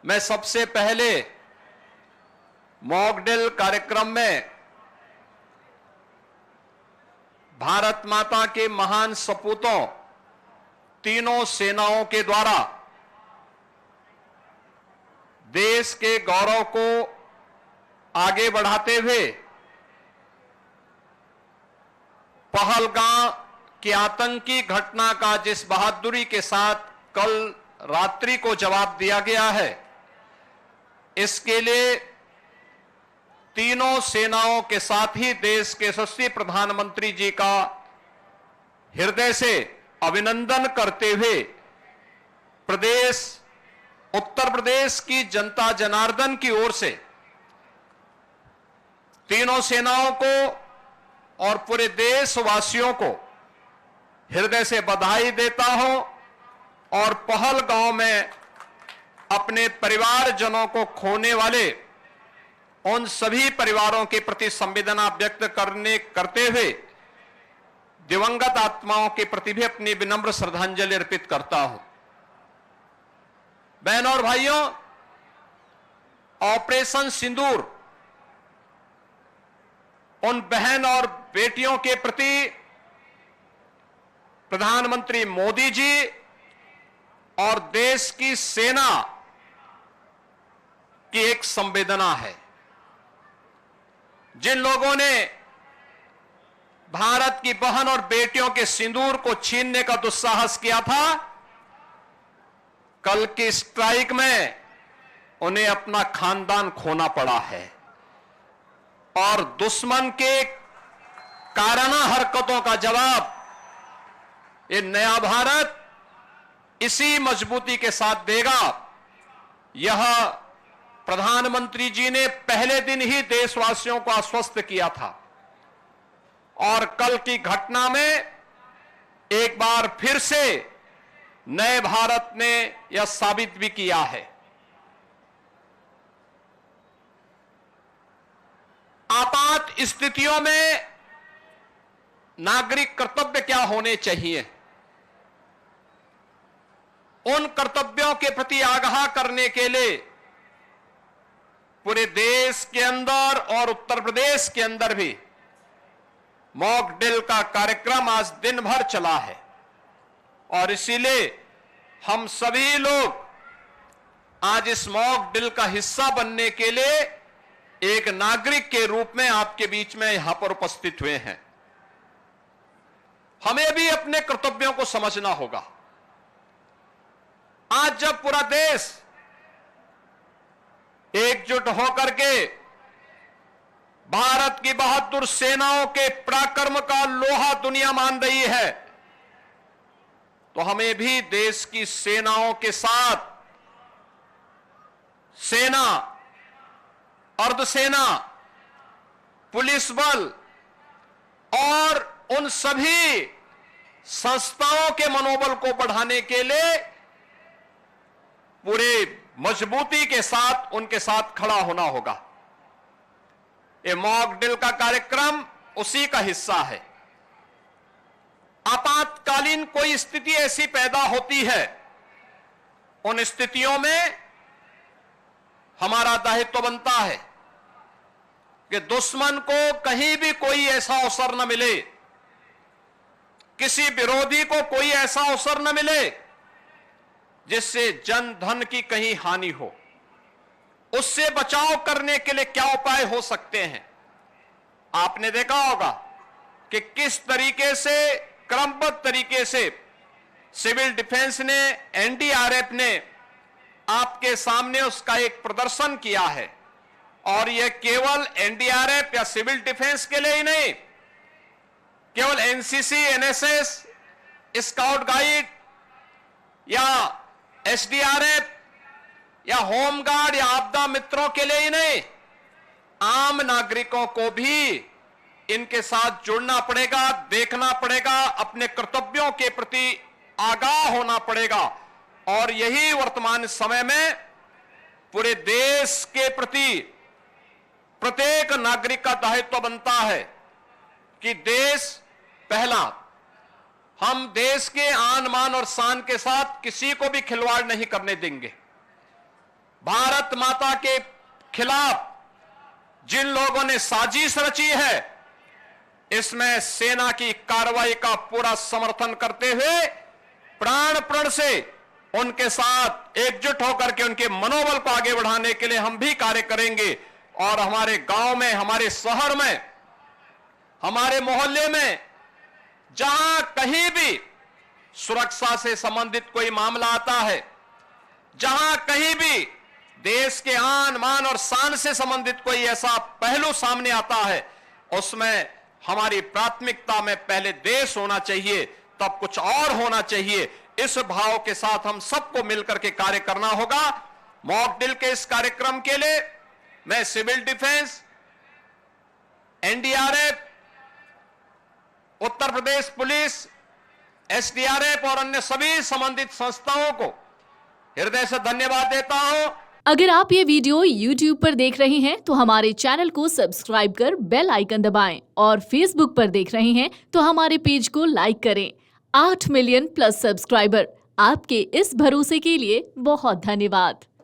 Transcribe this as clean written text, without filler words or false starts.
मैं सबसे पहले मॉक ड्रिल कार्यक्रम में भारत माता के महान सपूतों तीनों सेनाओं के द्वारा देश के गौरव को आगे बढ़ाते हुए पहलगाम की आतंकी घटना का जिस बहादुरी के साथ कल रात्रि को जवाब दिया गया है, इसके लिए तीनों सेनाओं के साथ ही देश के यशस्वी प्रधानमंत्री जी का हृदय से अभिनंदन करते हुए उत्तर प्रदेश की जनता जनार्दन की ओर से तीनों सेनाओं को और पूरे देशवासियों को हृदय से बधाई देता हूं और पहलगाम में अपने परिवारजनों को खोने वाले उन सभी परिवारों के प्रति संवेदना व्यक्त करते हुए दिवंगत आत्माओं के प्रति भी अपनी विनम्र श्रद्धांजलि अर्पित करता हूं। बहनों और भाइयों, ऑपरेशन सिंदूर उन बहन और बेटियों के प्रति प्रधानमंत्री मोदी जी और देश की सेना की एक संवेदना है। जिन लोगों ने भारत की बहन और बेटियों के सिंदूर को छीनने का दुस्साहस किया था, कल की स्ट्राइक में उन्हें अपना खानदान खोना पड़ा है और दुश्मन के काराना हरकतों का जवाब ये नया भारत इसी मजबूती के साथ देगा। यह प्रधानमंत्री जी ने पहले दिन ही देशवासियों को आश्वस्त किया था और कल की घटना में एक बार फिर से नए भारत ने यह साबित भी किया है। आपात स्थितियों में नागरिक कर्तव्य क्या होने चाहिए, उन कर्तव्यों के प्रति आगाह करने के लिए पूरे देश के अंदर और उत्तर प्रदेश के अंदर भी मॉक ड्रिल का कार्यक्रम आज दिन भर चला है और इसीलिए हम सभी लोग आज इस मॉक ड्रिल का हिस्सा बनने के लिए एक नागरिक के रूप में आपके बीच में यहां पर उपस्थित हुए हैं। हमें भी अपने कर्तव्यों को समझना होगा। आज जब पूरा देश एकजुट होकर के भारत की बहादुर सेनाओं के पराक्रम का लोहा दुनिया मान रही है, तो हमें भी देश की सेनाओं के साथ सेना, अर्धसेना, पुलिस बल और उन सभी संस्थाओं के मनोबल को बढ़ाने के लिए पूरे मजबूती के साथ उनके साथ खड़ा होना होगा। ये मॉक ड्रिल का कार्यक्रम उसी का हिस्सा है। आपातकालीन कोई स्थिति ऐसी पैदा होती है, उन स्थितियों में हमारा दायित्व बनता है कि दुश्मन को कहीं भी कोई ऐसा अवसर न मिले, किसी विरोधी को कोई ऐसा अवसर न मिले जिससे जन धन की कहीं हानि हो। उससे बचाव करने के लिए क्या उपाय हो सकते हैं? आपने देखा होगा कि किस तरीके से क्रमबद्ध तरीके से सिविल डिफेंस ने, एनडीआरएफ ने आपके सामने उसका एक प्रदर्शन किया है और यह केवल एनडीआरएफ या सिविल डिफेंस के लिए ही नहीं, केवल एनसीसी, एनएसएस, स्काउट गाइड या एसडीआरएफ या होमगार्ड या आपदा मित्रों के लिए ही नहीं, आम नागरिकों को भी इनके साथ जुड़ना पड़ेगा, देखना पड़ेगा, अपने कर्तव्यों के प्रति आगाह होना पड़ेगा। और यही वर्तमान समय में पूरे देश के प्रति प्रत्येक नागरिक का दायित्व बनता है कि देश पहला। हम देश के आन मान और शान के साथ किसी को भी खिलवाड़ नहीं करने देंगे। भारत भारत माता के खिलाफ जिन लोगों ने साजिश रची है, इसमें सेना की कार्रवाई का पूरा समर्थन करते हुए प्राण प्रण से उनके साथ एकजुट होकर के उनके मनोबल को आगे बढ़ाने के लिए हम भी कार्य करेंगे। और हमारे गांव में, हमारे शहर में, हमारे मोहल्ले में जहां कहीं भी सुरक्षा से संबंधित कोई मामला आता है, जहां कहीं भी देश के आन मान और शान से संबंधित कोई ऐसा पहलू सामने आता है, उसमें हमारी प्राथमिकता में पहले देश होना चाहिए, तब कुछ और होना चाहिए। इस भाव के साथ हम सबको मिलकर के कार्य करना होगा। मॉक ड्रिल के इस कार्यक्रम के लिए मैं civil defence, NDRF, Uttar Pradesh police, SDRF और अन्य सभी संबंधित संस्थाओं को हृदय से धन्यवाद देता हूं। अगर आप ये वीडियो YouTube पर देख रहे हैं तो हमारे चैनल को सब्सक्राइब कर बेल आइकन दबाएं और Facebook पर देख रहे हैं तो हमारे पेज को लाइक करें। 8 मिलियन प्लस सब्सक्राइबर, आपके इस भरोसे के लिए बहुत धन्यवाद।